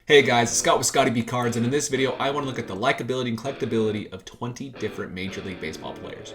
Hey guys, it's Scott with Scottie B Cards, and in this video, I want to look at the likability and collectability of 20 different Major League Baseball players.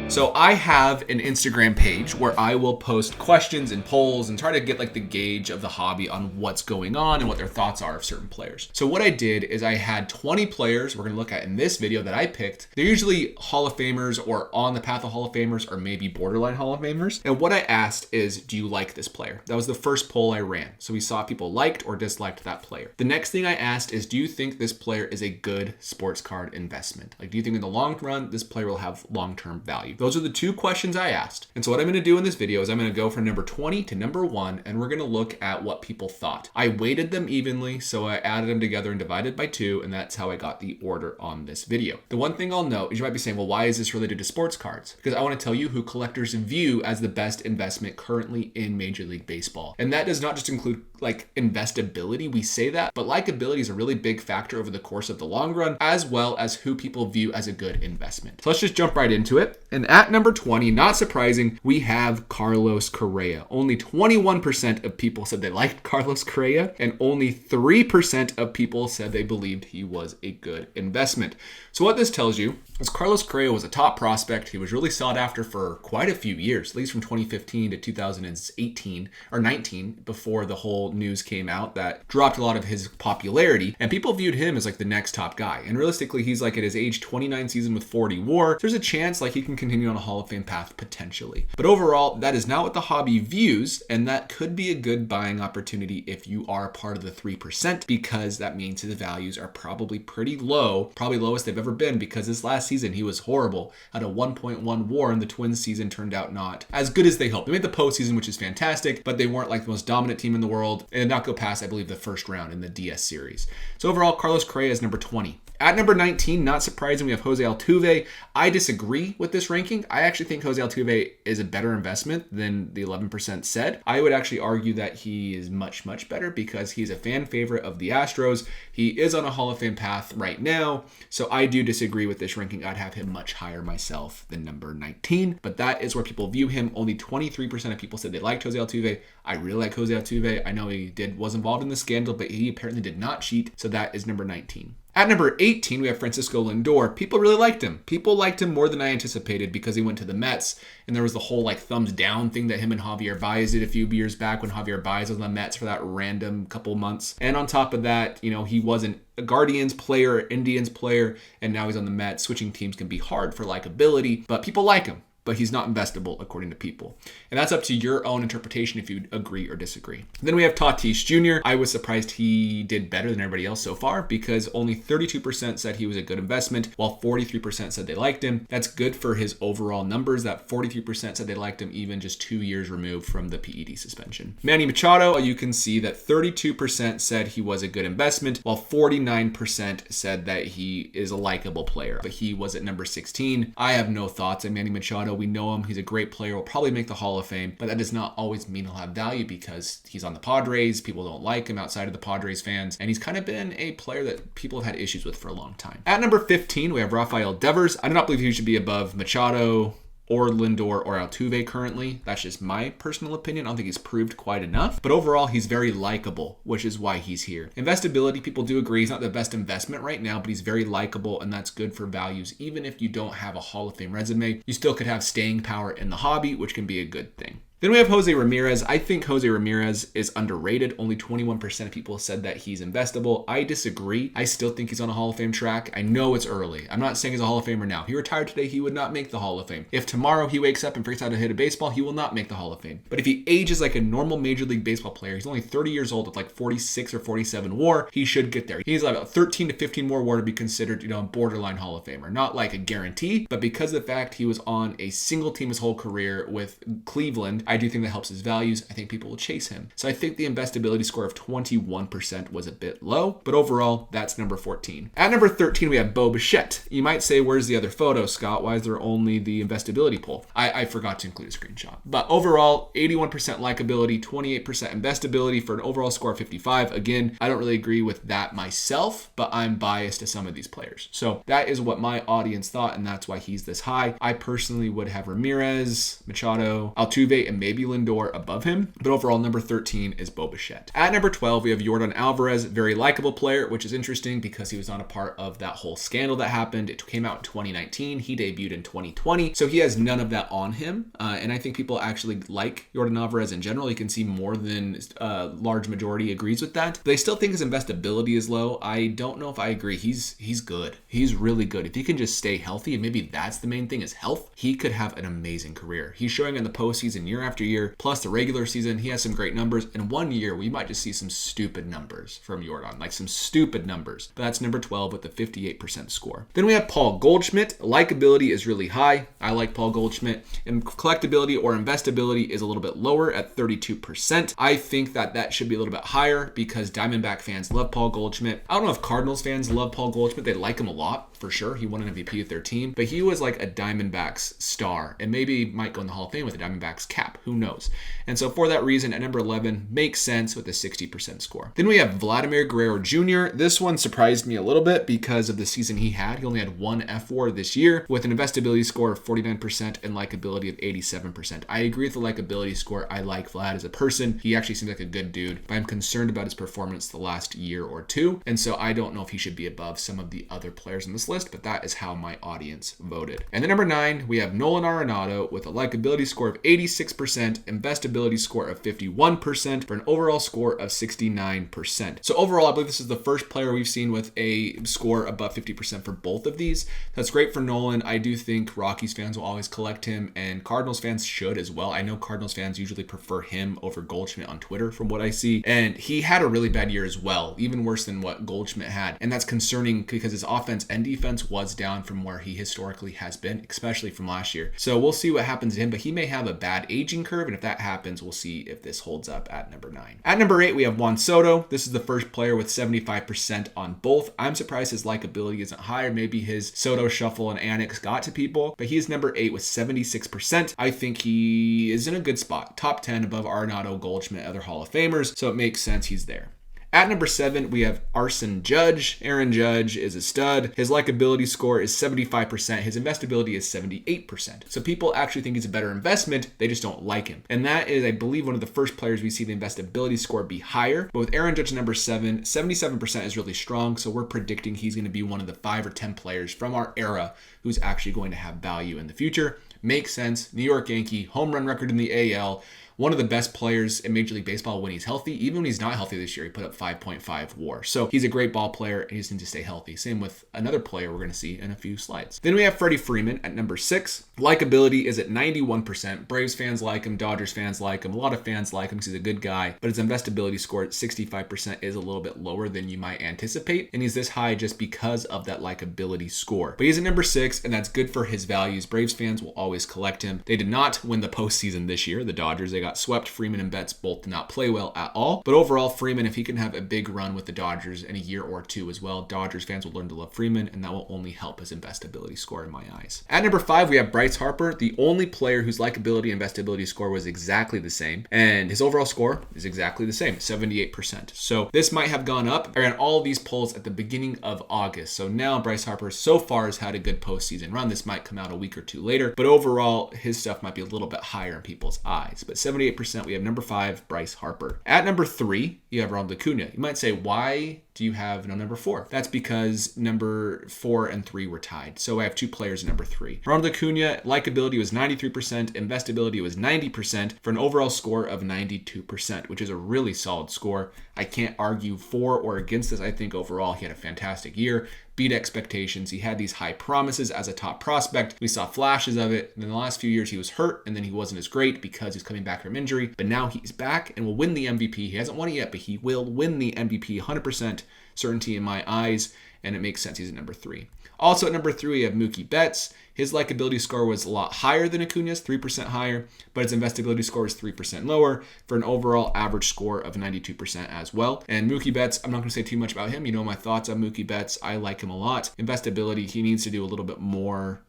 So I have an Instagram page where I will post questions and polls and try to get like the gauge of the hobby on what's going on and what their thoughts are of certain players. So what I did is I had 20 players we're going to look at in this video that I picked. They're usually Hall of Famers or on the path of Hall of Famers or maybe borderline Hall of Famers. And what I asked is, do you like this player? That was the first poll I ran. So we saw if people liked or disliked that player. The next thing I asked is, do you think this player is a good sports card investment? Like, do you think in the long run, this player will have long-term value? Those are the two questions I asked. And so what I'm going to do in this video is I'm going to go from number 20 to number 1, and we're going to look at what people thought. I weighted them evenly, so I added them together and divided by 2, and that's how I got the order on this video. The one thing I'll note is you might be saying, well, why is this related to sports cards? Because I want to tell you who collectors view as the best investment currently in Major League Baseball. And that does not just include like investability, we say that, but likability is a really big factor over the course of the long run, as well as who people view as a good investment. So let's just jump right into it. And at number 20, not surprising, we have Carlos Correa. Only 21% of people said they liked Carlos Correa, and only 3% of people said they believed he was a good investment. So what this tells you is Carlos Correa was a top prospect. He was really sought after for quite a few years, at least from 2015 to 2018 or 19, before the whole news came out that dropped a lot of his popularity, and people viewed him as like the next top guy. And realistically, he's like at his age 29 season with 40 WAR. There's a chance like he can continue on a Hall of Fame path potentially. But overall, that is not what the hobby views, and that could be a good buying opportunity if you are part of the 3%, because that means his values are probably pretty low, probably lowest they've ever been, because this last season he was horrible. Had a 1.1 WAR, and the Twins season turned out not as good as they hoped. They made the postseason, which is fantastic, but they weren't like the most dominant team in the world, and did not go past, I believe, the first round in the DS series. So overall, Carlos Correa is number 20. At number 19, not surprising, we have Jose Altuve. I disagree with this ranking. I actually think Jose Altuve is a better investment than the 11% said. I would actually argue that he is much, much better because he's a fan favorite of the Astros. He is on a Hall of Fame path right now. So I do disagree with this ranking. I'd have him much higher myself than number 19. But that is where people view him. Only 23% of people said they liked Jose Altuve. I really like Jose Altuve. I know he was involved in the scandal, but he apparently did not cheat. So that is number 19. At number 18, we have Francisco Lindor. People really liked him. People liked him more than I anticipated because he went to the Mets, and there was the whole like thumbs down thing that him and Javier Baez did a few years back when Javier Baez was on the Mets for that random couple months. And on top of that, he wasn't a Guardians player or Indians player, and now he's on the Mets. Switching teams can be hard for likability, but people like him. But he's not investable according to people. And that's up to your own interpretation if you agree or disagree. Then we have Tatis Jr. I was surprised he did better than everybody else so far because only 32% said he was a good investment, while 43% said they liked him. That's good for his overall numbers. That 43% said they liked him even just 2 years removed from the PED suspension. Manny Machado, you can see that 32% said he was a good investment, while 49% said that he is a likable player. But he was at number 16. I have no thoughts on Manny Machado. We know him. He's a great player. Will probably make the Hall of Fame, but that does not always mean he'll have value because he's on the Padres. People don't like him outside of the Padres fans, and he's kind of been a player that people have had issues with for a long time. At number 15, we have Rafael Devers. I do not believe he should be above Machado or Lindor or Altuve currently. That's just my personal opinion. I don't think he's proved quite enough, but overall he's very likable, which is why he's here. Investability, people do agree he's not the best investment right now, but he's very likable, and that's good for values. Even if you don't have a Hall of Fame resume, you still could have staying power in the hobby, which can be a good thing. Then we have Jose Ramirez. I think Jose Ramirez is underrated. Only 21% of people said that he's investable. I disagree. I still think he's on a Hall of Fame track. I know it's early. I'm not saying he's a Hall of Famer now. If he retired today, he would not make the Hall of Fame. If tomorrow he wakes up and figures out how to hit a baseball, he will not make the Hall of Fame. But if he ages like a normal Major League Baseball player, he's only 30 years old with like 46 or 47 WAR, he should get there. He's like about 13 to 15 more WAR to be considered, a borderline Hall of Famer. Not like a guarantee, but because of the fact he was on a single team his whole career with Cleveland, I do think that helps his values. I think people will chase him. So I think the investability score of 21% was a bit low, but overall, that's number 14. At number 13, we have Bo Bichette. You might say, where's the other photo, Scott? Why is there only the investability poll? I forgot to include a screenshot. But overall, 81% likability, 28% investability for an overall score of 55. Again, I don't really agree with that myself, but I'm biased to some of these players. So that is what my audience thought, and that's why he's this high. I personally would have Ramirez, Machado, Altuve, and maybe Lindor above him, but overall number 13 is Bo Bichette. At number 12, we have Yordan Alvarez, very likable player, which is interesting because he was not a part of that whole scandal that happened. It came out in 2019. He debuted in 2020, so he has none of that on him. And I think people actually like Yordan Alvarez in general. You can see more than a large majority agrees with that. But I still think his investability is low. I don't know if I agree. He's good. He's really good. If he can just stay healthy, and maybe that's the main thing is health, he could have an amazing career. He's showing in the postseason year after year, plus the regular season. He has some great numbers. In 1 year, we might just see some stupid numbers from Yordan, like some stupid numbers. But that's number 12 with a 58% score. Then we have Paul Goldschmidt. Likability is really high. I like Paul Goldschmidt. And collectability or investability is a little bit lower at 32%. I think that should be a little bit higher because Diamondback fans love Paul Goldschmidt. I don't know if Cardinals fans love Paul Goldschmidt. They like him a lot, for sure. He won an MVP with their team, but he was like a Diamondbacks star and maybe might go in the Hall of Fame with a Diamondbacks cap. Who knows? And so for that reason, at number 11, makes sense with a 60% score. Then we have Vladimir Guerrero Jr. This one surprised me a little bit because of the season he had. He only had one F4 this year with an investability score of 49% and likability of 87%. I agree with the likability score. I like Vlad as a person. He actually seems like a good dude, but I'm concerned about his performance the last year or two. And so I don't know if he should be above some of the other players on this list, but that is how my audience voted. And then number 9, we have Nolan Arenado with a likability score of 86%, investability score of 51% for an overall score of 69%. So overall, I believe this is the first player we've seen with a score above 50% for both of these. That's great for Nolan. I do think Rockies fans will always collect him and Cardinals fans should as well. I know Cardinals fans usually prefer him over Goldschmidt on Twitter from what I see. And he had a really bad year as well, even worse than what Goldschmidt had. And that's concerning because his offense and defense was down from where he historically has been, especially from last year. So we'll see what happens to him, but he may have a bad aging curve. And if that happens, we'll see if this holds up at number 9. At number 8, we have Juan Soto. This is the first player with 75% on both. I'm surprised his likability isn't higher. Maybe his Soto shuffle and annex got to people, but he's number 8 with 76%. I think he is in a good spot. Top 10 above Arenado, Goldschmidt, other Hall of Famers. So it makes sense he's there. At number 7, we have Aaron Judge. Aaron Judge is a stud. His likability score is 75%. His investability is 78%. So people actually think he's a better investment. They just don't like him. And that is, I believe, one of the first players we see the investability score be higher. But with Aaron Judge number 7, 77% is really strong. So we're predicting he's going to be one of the 5 or 10 players from our era who's actually going to have value in the future. Makes sense. New York Yankee, home run record in the AL. One of the best players in Major League Baseball when he's healthy. Even when he's not healthy this year, he put up 5.5 WAR. So he's a great ball player and he just needs to stay healthy. Same with another player we're going to see in a few slides. Then we have Freddy Freeman at number 6. Likability is at 91%. Braves fans like him. Dodgers fans like him. A lot of fans like him because he's a good guy. But his investability score at 65% is a little bit lower than you might anticipate. And he's this high just because of that likability score. But he's at number 6 and that's good for his values. Braves fans will always collect him. They did not win the postseason this year. The Dodgers, they got swept. Freeman and Betts both did not play well at all. But overall, Freeman, if he can have a big run with the Dodgers in a year or two as well, Dodgers fans will learn to love Freeman, and that will only help his investability score in my eyes. At number 5, we have Bryce Harper, the only player whose likability and investability score was exactly the same. And his overall score is exactly the same, 78%. So this might have gone up. I ran all of these polls at the beginning of August. So now Bryce Harper so far has had a good postseason run. This might come out a week or two later. But overall, his stuff might be a little bit higher in people's eyes. But 78%, we have number 5, Bryce Harper. At number 3, you have Ronald Acuna. You might say, why do you have no number 4? That's because number 4 and 3 were tied. So I have 2 players in number 3. Ronald Acuna, likability was 93%, investability was 90% for an overall score of 92%, which is a really solid score. I can't argue for or against this. I think overall he had a fantastic year. Beat expectations. He had these high promises as a top prospect. We saw flashes of it. And in the last few years, he was hurt, and then he wasn't as great because he's coming back from injury. But now he's back and will win the MVP. He hasn't won it yet, but he will win the MVP. 100% certainty in my eyes, and it makes sense he's at number 3. Also at number 3, we have Mookie Betts. His likability score was a lot higher than Acuna's, 3% higher, but his investability score is 3% lower for an overall average score of 92% as well. And Mookie Betts, I'm not going to say too much about him. You know my thoughts on Mookie Betts. I like him a lot. Investability, he needs to do a little bit more,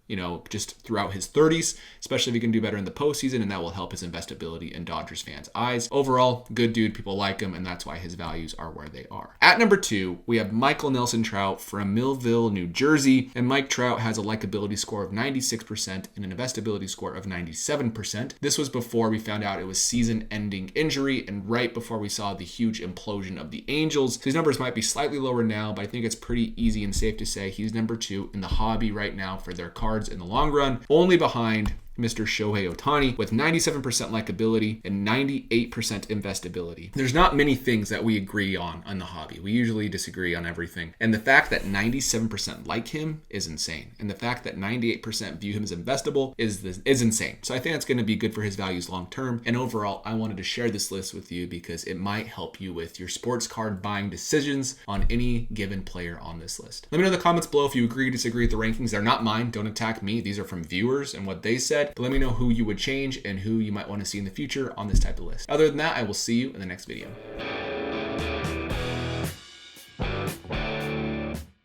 just throughout his 30s, especially if he can do better in the postseason, and that will help his investability in Dodgers fans' eyes. Overall, good dude. People like him, and that's why his values are where they are. At number 2, we have Michael Nelson Trout, from Millville, New Jersey. And Mike Trout has a likability score of 96% and an investability score of 97%. This was before we found out it was season-ending injury and right before we saw the huge implosion of the Angels. So his numbers might be slightly lower now, but I think it's pretty easy and safe to say he's number 2 in the hobby right now for their cards in the long run, only behind Mr. Shohei Ohtani with 97% likability and 98% investability. There's not many things that we agree on the hobby. We usually disagree on everything. And the fact that 97% like him is insane. And the fact that 98% view him as investable is insane. So I think that's going to be good for his values long term. And overall, I wanted to share this list with you because it might help you with your sports card buying decisions on any given player on this list. Let me know in the comments below if you agree or disagree with the rankings. They're not mine. Don't attack me. These are from viewers and what they said. But let me know who you would change and who you might want to see in the future on this type of list. Other than that, I will see you in the next video.